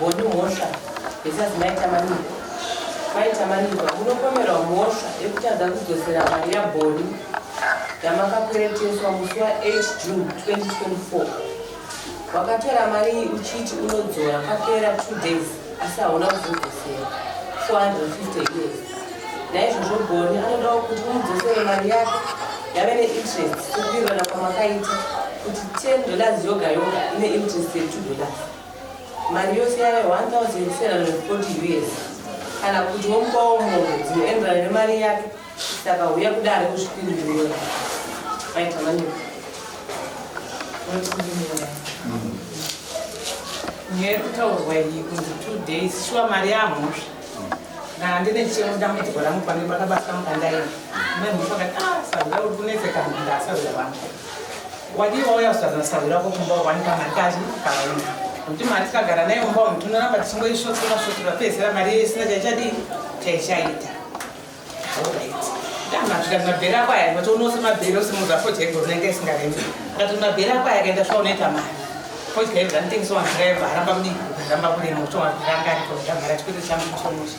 boni mhosva yesazi maitamanikwa munopomerwa mhosva yekutadza kudzosera mari yabhoni yamakakwereteswa musi wa8 June 2024. Wakatora mari iyi uchiti unodzora kwapera 2 days asi hauna kuzodzosera 450 years. Naizvozvo bhoni anodawo kuti umudzosere mari yake yave neinterest sekuwirirana kwamakaita kuti $10 yoga yoga ine interest ye$2. Mari yose yave 1,740 years kana kuti womupawo mombe dzinoenderana nemari yake. Saka uya kudare kusvikirira maita manika nyekutaurwa iyi kunzi 2 days shuwa mari yamhosva kana ndine dambudziko rangu pane pakabasa mukandaini nemhosva kati saura uri kunetseka ndasaura vangu wadiwa uya kusazasaura kokumba wanika mari kazi kawaina kuti mari tikagara nayo mumba umu tinoramba tichingoishotora pedzera mari isina chaichadii chaichaita. Masvika mabheri ako aya kuti unose mabheri osimuza fodya ego rinenge isingarembi akati mabheri ako aya akaenda sva unoita mari fodya ego dzanitengeswa ndirayebva aramba kudii aramba kurema kutoarangarikotamhara chikwete chamuchomusha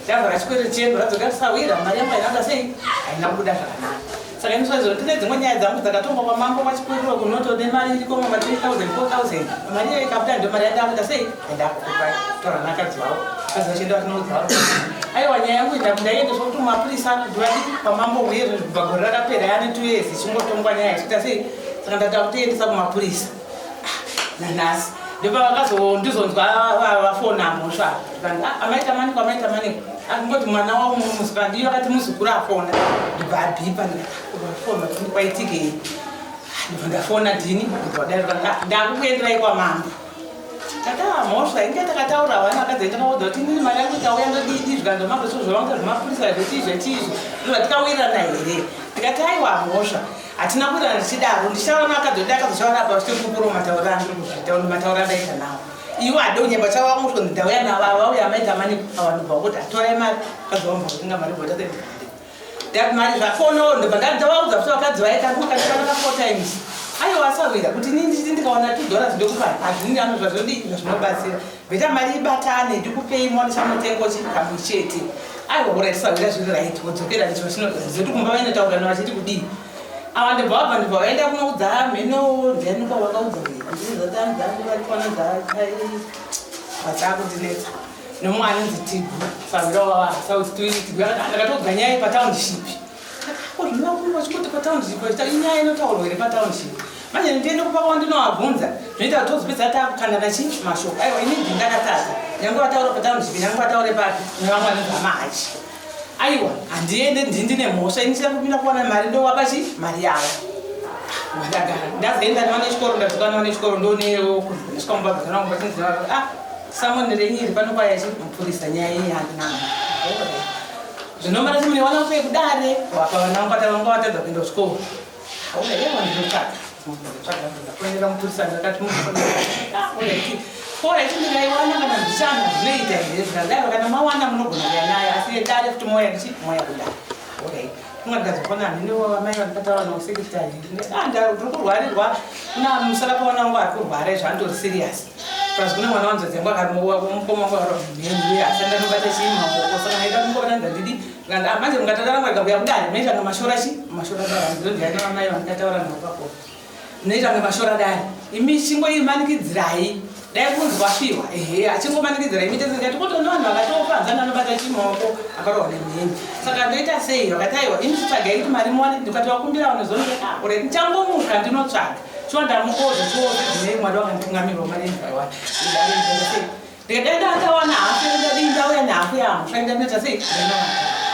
ndavhara chikwete chiendo radzoka tisawira mari yangu ainanga sei haina kubuda zvakanaka. Saka inosvaizo tine dzimwe nyaya dzangu dzakatonga kwamambo kwachikwetiro kunoto nemari irikoma ma 3,000 4,000 mari iyo ikabuda ndo mari yandakuita sei endakukupa tora nakadzi vavo kazochienda vatinoudzawo aiwa nyaya yangu ndaiendeswa kuti mapurisa ndivati pamambo uye bhagoro rakapera yane 2 years ichingotongwa nyaya ichiita sei. Saka ndata kutiendesa kumapurisa nanhasi ndopavakazondizonzwa vafona mhosva amaita maniko akungoti mwana wavo muzukuru iyo akati muzukuru afona ndibhabhipa ndifona kwaitikei ndibva ndafona dhini ndakukuenderai kwamambo tata mhosva inge takataura vana akadzaita kaudza kuti inini mari yangu ikauya ndodii zvikanzomambo sozvavanga zvemapurisa zvetizvo ndobva tikawirirana here tikati aiwa mhosva hatina kuwirirana tichidaro ndichaona akadzoda akazochaona apa chitokupuro mataurira mataurira ndaita nawo iwo adonyemba chavamusvo ndauya navo vauya maita mani avanobva kuti atorai mari akazovamba kutinga mari bota ndati mari zvafono ndobva ndavaudza kuti vakadzi vaikakanaka 4 times aiwa asawira kuti nini ndikaona $2 ndokupa hazvini anozva zvodii zvinobatsira bheta mari ibatane ndikupei mwana chamutengo chikamu chete aiwa uratisawira zviri right wodzokera ndicho zoti kumba vainotaura navachiti kudii ava ndibva wabva ndibva vaenda kunoudza mheno ndianikwa vakaudza vatakundinetsa nomwe anonzi tigu savira south ndakatodza nyaya yepatownship zvinovakumbachikuti patownship inyaya inotaurwa here patownship manje ndiende kupaka wandinoabvunza zvinoita kuti tozopedza takukandana chii mashoko aiwa ini ndingakatadza nyange vataura patownship nyange vataure papi nevamwe vanozvamahachi aiwa handiende ndine mhosva inichida kupinda kuwana mari ndowapachi mari yavo ndagara ndazoenda nevana echikoro ndadzoka nevana echikoro ndonewo kuzvika mubabhazana wangu batinzaa samonerenyiri panopayachi mapurisa nyaya iyi handinaa zvinomara timune wana kupei kudare wapa vana vangu vatavanga vatadza kuenda kuchikoro aunaiwandinotsvaka kuendera mupurisa ndakati ndikaiwana kana ndichana zvinoita zvinadaro kana mawana munogona kuya naye asi dare kuti moya kudare ungandikazopona hamhinevamai vandikataura navo sekitari ndiri kurwarirwa kuna musarapavana vangu ari kurwara zvandori siriasi pasi kuna mwana wanzodzengwa karimukoma wangu aromenui asi andanobata chiimamoko saka naida kumboonanza ndidi manje mungatataramwa ikabuya kudare munoitanga mashora mashora dare ndizondiana vamai vandikataura navo pakona munoitanga mashora dare imi chingoimanikidzirai dai kunzi wasviwa achingomanikidzirai mitezekati kutoona vanhu vakatopanzana anobata chimaoko akarohwa nemheni saka ndoita sei vakati aiwa ini chitsvagai kuti mari muwane ndikati vakumbira vanozonore ndichangomuka ndinotsvaga chondamukozo chose dzinei mwari wakanditungamirwa marendiaiwana ndikadaida akawana hafu ndadii ndauya nehafu yamusha ndanoita sei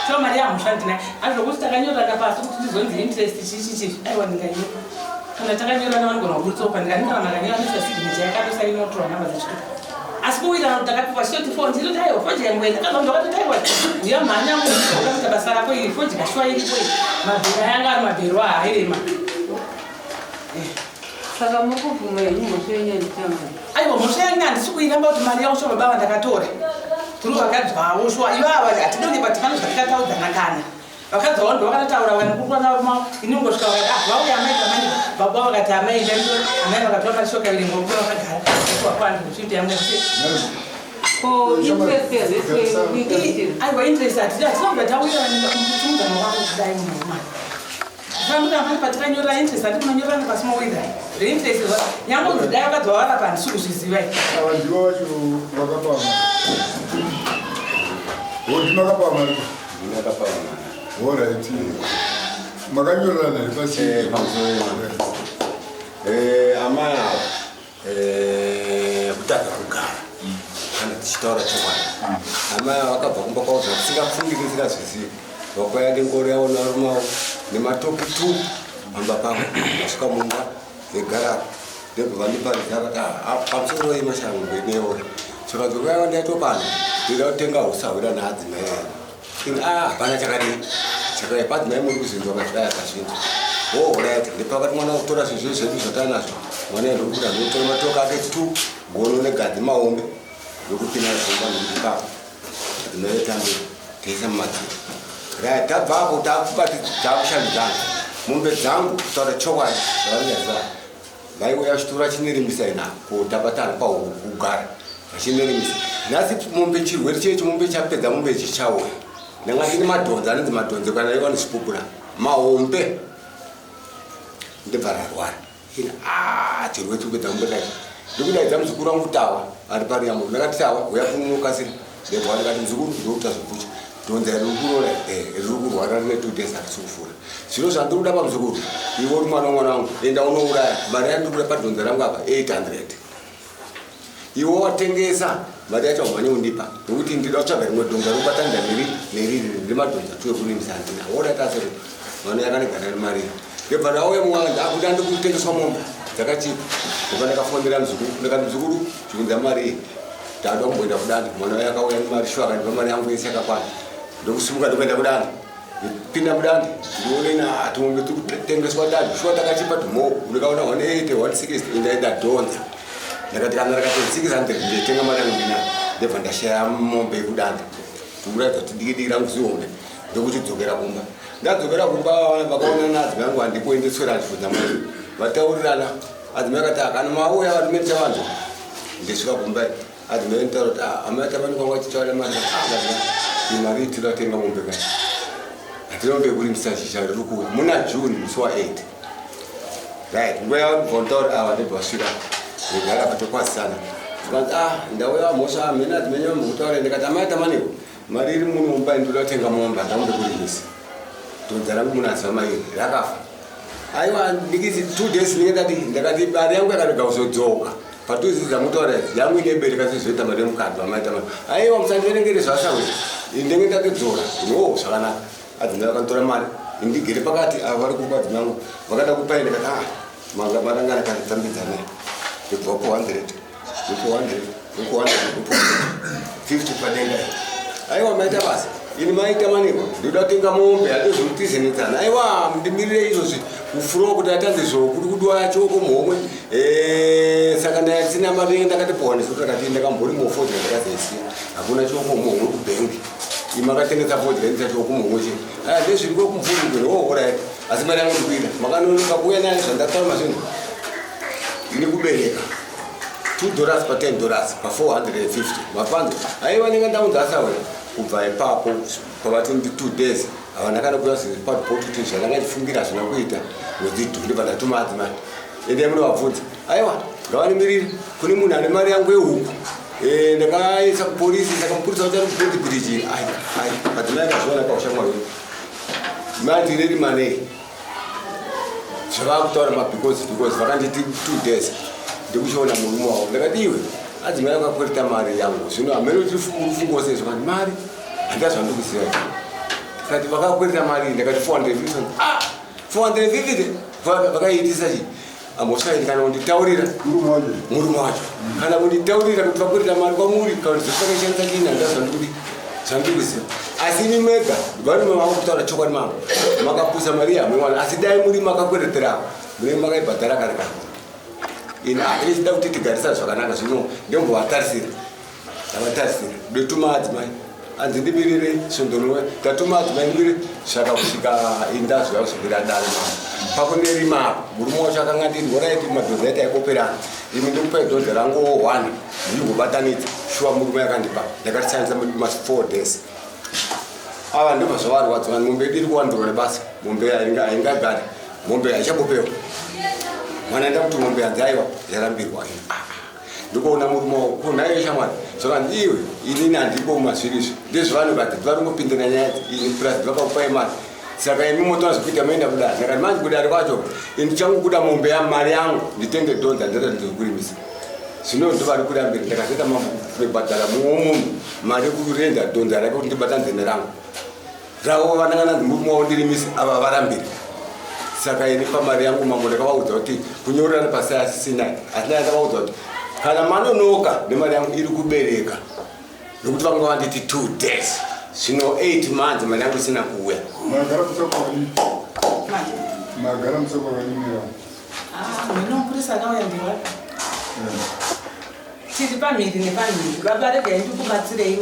cho mari yamusha ndinai azvokuti takanyorana pasi kuti ndizonzi interest chichichi aiwa ndingaio kana takanyorana vanogona kuburutsopa ndikanikana makanyorana signature yakatosainotorwa namba dzechituko asi kuwirana kuti takapiwa shoti fo ndinoti aiwa fodya yangu ndakazonga kuti aiwa uya mhanya ukakuita basa rako iri fodya shuwa iripo mabhero ayanga ari mabhero ahairema saka mukubvuma mhosva yenyu yanditanga aiwa mhosva yangu handisi kuiramba kuti mari yavo shoma baba ndakatora turi vakadzwawo shuwa ivava hatidoni patikano zvatikataudzana kana vakadzawo ndo vakataura vanokukwana inongosvika vakati vauya amaita mani baba vakati amaita amai vakatora mashoka viringo vakagara vakwanda kuchiti yamwe Oh, interest ya zese wiga aiwa interest tinonga tawirana kumuzano wako kudai mumari fanduka mari patikanyora interest ati munonyorana pasi mawira the interest nyangozodai wakadzawara pani sikuzvizivai avandiva vacho vakapama oti makapama orit makanyorana nepasi amaya kutaka kugara kana tichitaura chokwadi amaya vakabva kumba kwavo zvakusingafungiri zvisingazvizivi vakwaya nengoro yavo narumavo nematopi 2 amba pavo vasvika mumba vegararo ndebva vandiparidza vakati pamusoro yemashango neori chikanzi kwaiva ndaitopana ndida kutenga usawira naadzimai hapana chakadii chakai padzimai muri kuzinzwa mazvidai akazvinza right ndipakati mwana kutora zvezvo zvedu zvatanazvo mwana endokuda ndotora matoka ake 2 gono negadzi mahombe yokupinda zomba nokupapa dzinoyetambe teisa mumadziro right tabva apo takushandidzana mombe dzangu kutaura chokwadi zvavanyaziva vaiuya chitora chinerimbisa ina kotabatana pakugara vachinerimisa nhasi mombe chirwere checho mombe chapedza mombe chichauya ndangati nemadhonza anonzi madhonzo kana iva nezvipupura mahombe ndebva rarwara chirwere chikupedza mombe kacho ndikudaidza muzukuru wangu tawa ari pariyamo ndakati tawa uya kunokasira ndebva ndakati muzukuru ndokuta zvokucha dhonza ririkurora riri kurwara rine 2 days arisukufura zvino zvandiri pa muzukuru ivo uri mwana wamwana wangu enda unouraya mari yandikuda padhonza rangu apa 800 iwo watengesa mari yacho hamanye undipa nokuti ndida kutsvaga rimwe dhonza rokubatanidza neriri remadhonza 12 kurimisa handina wodatasero mano yakanegara rimari ndebva ndauya mumwe ndakuda ndikutengeswa mombe dzakachipa ndobva ndakafondera muzukuru ndakati muzukuru chikunza mari iyi ndada kumboenda kudanda mwana waye akauya nemari shwaka ndipa mari yangu yese yakakwana ndokusimuka ndokuenda kudanda ndipinda mudanda ndinoonena tumombe tikutengeswa dadi shuwa takachipa tumo ndikaona 180 160 indaenda dhonza ndakati kana rakati 600 nditenga mari yangu ndina ndebva ndashaya mombe yekudanda tikuratidza kuti diki rangu zihombe ndokuchidzokera kumba ndadzokera kumba vakaona nadzimai yangu handipoendeswera ndibvunza mari vataurirana adzimai akati kana mauya varume chavanzo ndisvika kumba adzimai ntaura kuti amaitavanokanga achitaura mari mari tinotenga mombe kai hatinombe kurimisa shisha riri kuuya muna June musi wa 8 right nguva yavontaura ava ndibva vasvika ndegara patokwasisana tikanzi ndauya mhosva hamena adzimai nyama mukutaura ndikati amaita maniko mari iri muno mumba ndoda kutenga mombe handambe kurimisa dhonza rangu munaziva mairi rakafa aiwa ndikisi 2 days ndingedati ndakati mari yangu yakarega kuzodzoka patuziza mutaura yangu inebereka sezoita mari yemukadzi vamaita mari aiwa musandiverengere zvasawe ndenge ndatodzora no zvakanaka adzimai vakantora mari indigere pakati ava vari kupa adzimai vangu vakada kupai ndikati marangana kanditsambidzana ndibvapo 100 50 padenga aiwa maita basa ini maita maniko ndoda kutenga mombe hatozomutizenetsana aiwa ndimirire izvozvi kufuro kuti atanze zvokuri kudwaya choko mhomwe saka ndasina mari ndakatipowa nesotakati ndakambori mofodya ndakazaisiya hakuna choko mhomwe kubhengi imakatengesa fodya ndisa choko mhomwe che ndezviri kwekumvurugwere orit asi mari yangu ndikuida makanonoka kuuya naye zvandataura zvinhu ini kubereka $2 pa $10 pa 450 mapanzo aiwa ndinga ndaunza asawera kubva ipapo kwavati ndi 2 days avanakana kuya zipadpotuti zvanangachifungira zvina kuita nedzidhuri vandatuma adzimai ende munovabvunza aiwa ngavanimiriri kune munhu ane mari yangu yehuku ndakaisa kupolisi saka mupurisa uchari kubhendi bridge adzimai akazviona paushamwa wedu mandireri manei zvavakutaura mabecause vakanditi 2 days ndikuchiona murume wavo ndakati iwe adzimai akakwereta mari yangu zvino hamene kuti rufungo sezvo kati mari handazvandikuziva kati vakakwereta mari ndakati 450 vakaitisa chi amosvaini kana kunditaurira murume wacho kana kunditaurira kuti vakwereta mari kwamuri kauzosvakaishandisa chini handazvandikuziva asi ini mega varume vavo kutaura chokwadi mangu makapusa mari yamwewana asi dai muri makakwereterawo mune makaibhadhara kare kare ina ichida kuti tigarisane zvakanaka zvino ndembovatarisira avatarisira ndotuma adzimai anzi ndimirire sondonwe ndatuma adzimai ndimirire zvaka kusvika indazvo yakuzokwira dare mama pakunerima murume wacho akanga ndiri oraiti madhodha aita aikoperana imi ndikupai dhodha rangu 1 ndikubatanidza shuwa murume yakandipa ndakatishandisa mas 4 days ava ndibva zvavarwadza mombe diri kuwandurwa nebasa mombe haingagari mombe haichabopewa mwana enda kuti mombe hanzi aiwa yarambirwa ndikuona murume wavo kunhaiyo shamwari zvakandi iwe inini handipo mumazvirizvi ndezvavanogati varongopindira nyaya ini purasi vakakupai mari saka imi motoona zvekuita maenda kudari ndakati manzi kudari kwacho ndichangokuda mombe mari yangu nditenge dhonza ndezvandizokurimisa zvino ndovari kurambira ndakazoita mabhadhara mumwe munhu mari yekurenda dhonza rake kuti ndibatanze nerangu ravo vanangana murume wavo ndirimise ava varambiri saka ini pamari yangu mambo ndakavaudza kuti kunyorerana pasi asisina asi ndakavaudza kuti kana manonoka nemari yangu iri kubereka nokuti vanga vanditi 2 days zvino 8 months mari yangu isina kuuya magara musokwakalimira minopurisa akauya ndiwa tiri pamhiri nepamhiri vabaregai ndikubatsirei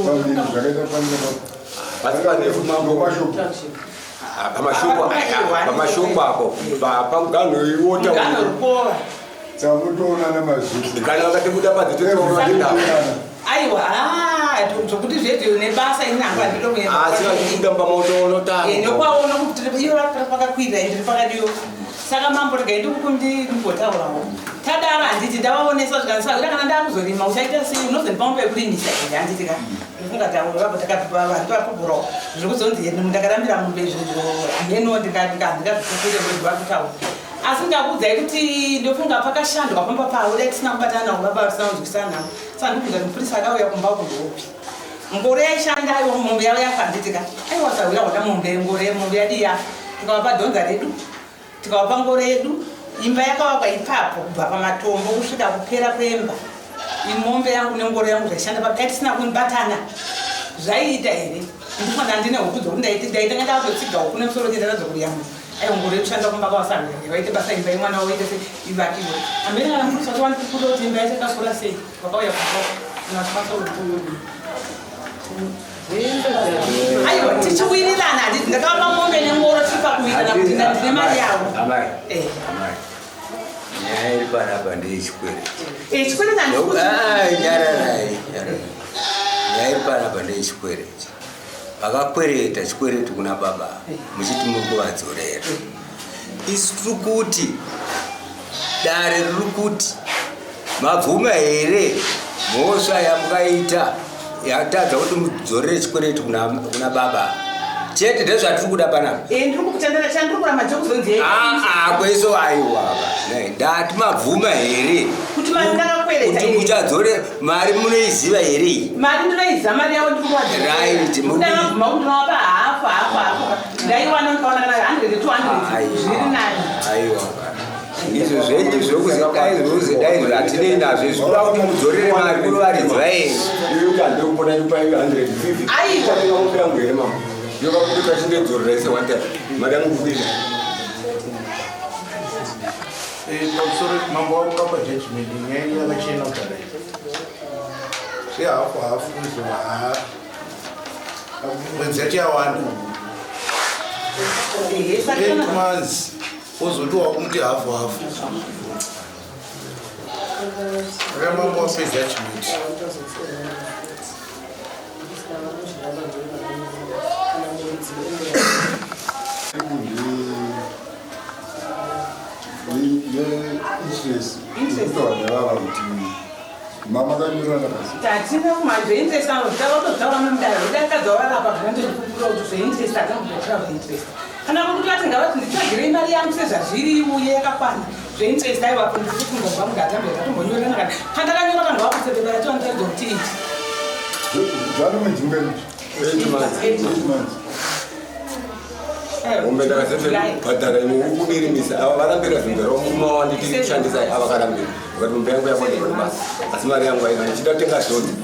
pamashoko apo pamuganho iwota tamutoona nemazuzi kana vakatibuda padzitotoaaa aiwa zvokuti zvedio nebasa inanga asi vachibuda pamautoonotanokwauona kuti iyo pakakwirira ndiri pakadiyo saka mambo regai ndikukumbotaurawo tadaro handiti ndavaonesa zvikandisaira kana ndakuzorima uchaita sei unozondipa mambo ekurimisa ende handitika ndifunga taurapapopurawo zviri kuzonzi ndakarambira mombe izvozvo hameno ndingazvikukire asi ndakuudzai kuti ndofunga pakashandwa pamba pavo dai tisina kubatana navo baba vasina kunzwisana navo saka ndikuudza mupurisa akauya kumba kundopi ngoro yaishanda aiwa mombe yavo yafanditika aiwa sauya wada mombe mombe yadiya tikavapa dhonza redu tikavapa ngoro yedu imba yakavakwa ipapo kubva pamatombo kusvika kupera kwemba imombe yangu nengoro yangu zvaishanda papo dai tisina kunibatana zvaiita here ndifana ndine huku dzokuti ndaitanga ndatotsiga huku nemusoro chedarazokuriyamo ngoro yekushanda kumba kwavasange vaite basa imba imwana waite ivakiwe ambeni kana murisa kuti wandikuda kuti imba yacho yakakura sei vakauya aiwa tichiwirirana handiti ndakavapa mombe nengoro tiri pakuwirana kuti ndine mari yavo nyaya iri panapa ndeyechikwereti nyaya iri panapa ndeyechikwereti vakakwereta chikwereti kuna baba muchiti muri kuvadzorera isi tiri kuti dare riri kuti mabvuma here mhosva yamukaita yatadza kuti mudzorere chikwereti kuna baba chete ndezvatiri kuda panapa kwaiso aiwa ndati mabvuma here kuti muchadzore mari munoiziva here mari ndinoiziva mari yavo ndikuvaaaapa hafu ndaiwana ndikaona kana 100 200 zviri nani aiwa izvo zvenyu zvokuzi dai zvatinei nazvo zvikuda kuti mudzorere mari kunovaridzwa here aiwa yokakutika chindedzorera sewanda madam kuvira pamusoro mambo wakapa judgment nyaya yakachena kudara sehafu izova mwedzi yacho yawanda 8 months ozotiwa kumuti hafu ramambo wape judgment mama kanyorana basi tatina kumanje interest avo tavatotaura mudaro dakadzavarapa kuti zveinterest atambotaura interest kana kuti vati ngavati nditsvagirei mari yangu sezvazviri uye yakakwana zveinterest aivapo ndikutingobva mugatambotatomboryorana kana pandakanyora vanhu vakusepepara tionataridza kuti iti zvanomedzimberiti 8 months mombe ndakazebhadhara imo ukubirimisa ava varambira zvinzaro mumawanditiri kushandisa ava karambira ukati mombe yangu yakonderwa nebasa asi mari yangu aina ndichida kutenga dhonzi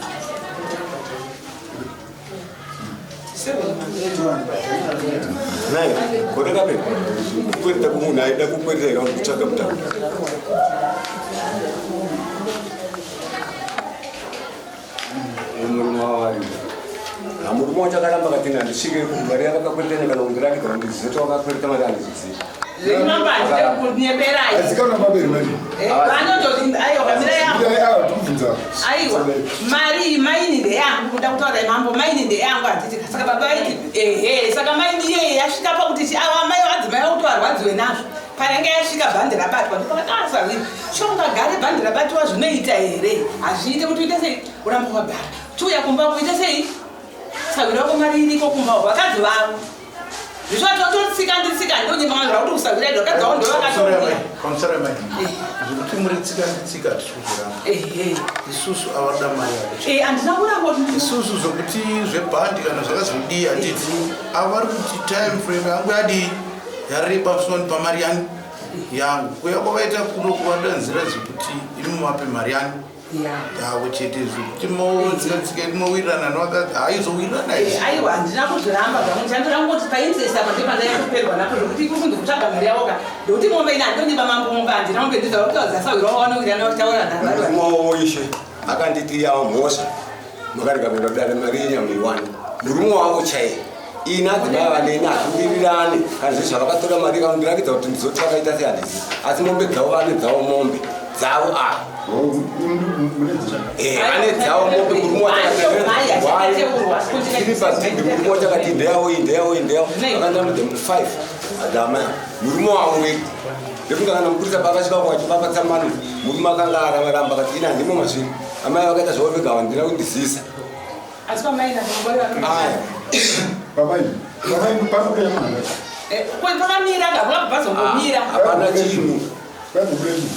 nayo kodekapepa kukwereta kumunhu aida kukwereta ika kutsvaga mutano murume wavarira hamurume wachakaramba katinga ndisvike mari yakakwereta nekana kundirani kana ndizizoto wakakwereta mari andizvizivi Azikana maberi mari. Aiwa, mari maini nde yangu kuda kutaura mambo maini nde yangu atiti saka baba iti saka maini ye yasvika pakuti awa mai vadzimai vakutoarwadziwe nazvo panenge yasvika bhandi rabatwa ndipakatasa wini shongagare bhandi rabatiwa zvinoita here hazviite kuti uite sei uramba wagara tiuya kumba kuite sei sawira wako mari iriko kumba vakadzi vavo nditsika ndonyimba vanhu vakuti kusawira ido vakadzi vavo ndovakatoia Konsere mai. Zvikuti muri tsika tishukira. Isusu avada mai. Andina kuramba Isusu zokuti zvebhandi kana zvakazodi handiti. Avari kuti time frame yangu yadi yareba pamusoro pamari yangu. Kuya kwavaita kuno kuvadanzira zvekuti imumape mari yangu. Yavo chete zvekuti motsika mowirirana nevakadzi haizowirirana izvi. Aiwa handina kuzviramba zvangu chandorangoti painterest apa ndipo ndayatoperwa napo zvokuti kuri kunzi kutsvaga mari yavo ka ndokuti mombe ina ndonyimba mambo mumba handina kumbendidza kutaudza sawira wawanowira navataura navarwa Moishe akanditi yawo mhosva makarega kuenda kudare mari yenyamiwani murume wavo chaiye ina dzimai vaneni hazviwirirani kana zvizvi zvavakatora mari kandirakidza kuti ndizoti vakaita sehandizi asi mombe dzavo vane dzavo mombe dzavo ane dzavo mombe murume wachakatiripadhindi murume wachakati ndeyawo iyi ndeyawo iyi ndeyawo vakandanodze 5 adama murume wavo wegi ndekuti kana mupurisa pakasvika kwachipapatsa mani murume akanga akaramba akati ina ndimo mazviri amai vakaita zvavo vega vandina kundizisa asi pamaina aya Papai pakuya mwana. pakamira gavakubvazongomira hapana chinhu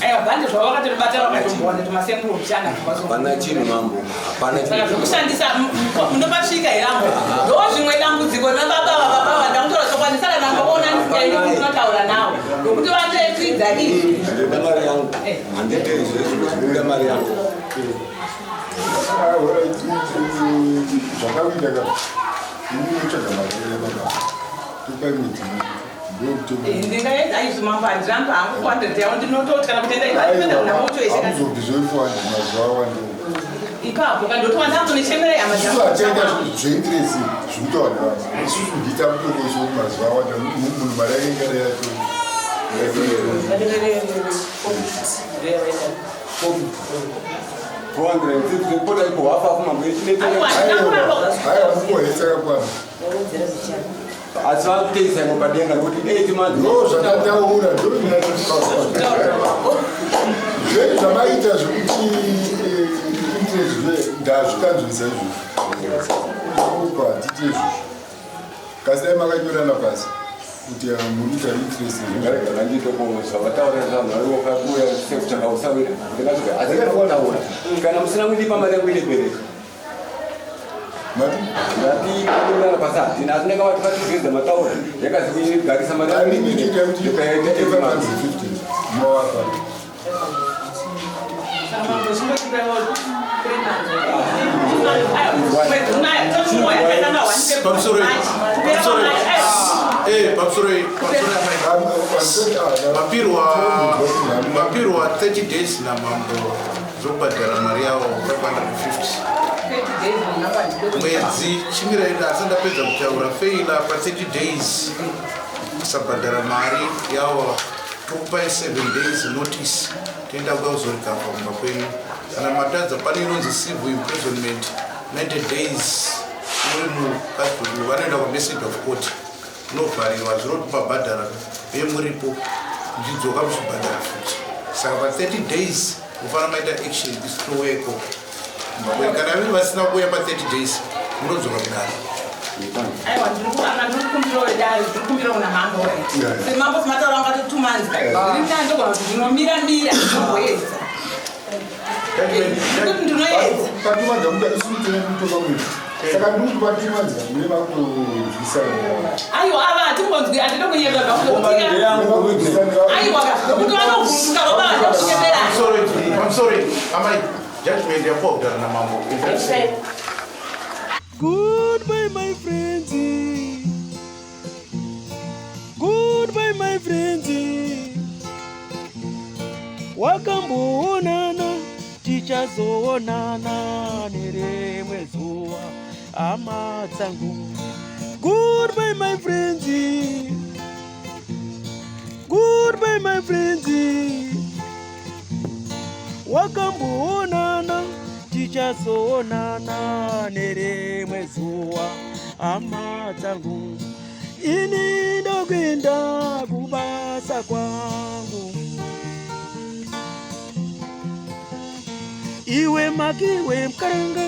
aiwa bhandi zvavakatobata vakatombowana tomasemburo kushanda hapana chinhu mambo hapana saka zvokushandisa munopasvika herambo ndo zvimwe dambudziko rinababa ndakutora tokwanisana nangoona ndinotaura nawo nokuti vatoekwidza ii ndida mari yangu handitei zvekuda mari yangu Zvakawinda ka. Ndinotsvaga mari yababa. Tupai mwedzi. ndingaedza aizvimambo handiramba hangu kwandoti yavo ndinototi kana kutenda Hamuzobvizvoifwanda mazuva awanda. ipapo kandotowandakutonechemera hama Isusu hatienda zveinteresi zvekutaura vanhu. Isusu ndiita mutokoso mazuva awanda munhu mari yake ingada yato. kuda iko hafa kumambo Haiwa mukohesa kakwana. asi vakuteisa imo padenga nokuti 8 months Ndo zvakataura zvenyu zvamaita zvekuti interest ndazvikanzwisa izvozvo hatiti izvozvo kasi dai makanyorana pasi kuti munoita interest ngarega nganditokozvavataura zvavanokakuya sekuchakausawira ndingaazikataura kana musina kundipa mari yangu inebereka ndatikurana pasati atinenge vati vatigeza mataura yakazigarisa mari mapiro wa 30 days na mambo zokubhadhara mari yavo 550 mwedzi chimiraenda asi ndapedza kutaura feila pa30 days kusabhadhara mari yavo tokupai 7 days notice toenda kukauzorika kumba kwenyu kana matadza pane inonzi civil imprisonment 90 days uri mukasbuu vanoenda kumessage of court unovharirwa zvinoti pabhadhara vemuripo zvidzoka muchibhadhara futi saka pa30 days kufana maita action isitoweko kana viri vasina kuuya pa30 days munodzoka kudaro aiwa ndirikumbira una mambo semambo semataura angati 2 months ndinandogona kuti ndinomira ndinoedza kuti ndinoedza patimadza kuda isuitenekutoka mwezi saka ndikuti patimadza mune vakuzwisana aiwa ava hatingonzwi handida kunyeka aiwa nokuti vanovhunduka vovavaokuchemerana I'm sorry, amai judgment yakuwa kudara na mambo. Goodbye, my friends. Goodbye, my friends. Wakamboonana, tichazoonana nerimwe zuva, hama dzangu. Goodbye, my friends. my friends. Wakamboonana tichazoonana nerimwe zuwa. Hama dzangu ini ndokuenda kubasa kwangu. Iwe makiwe mkaranga,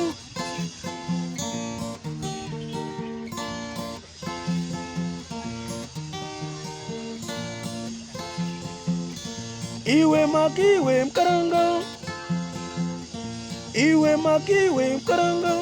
iwe makiwe mkaranga, iwe makiwe mkaranga.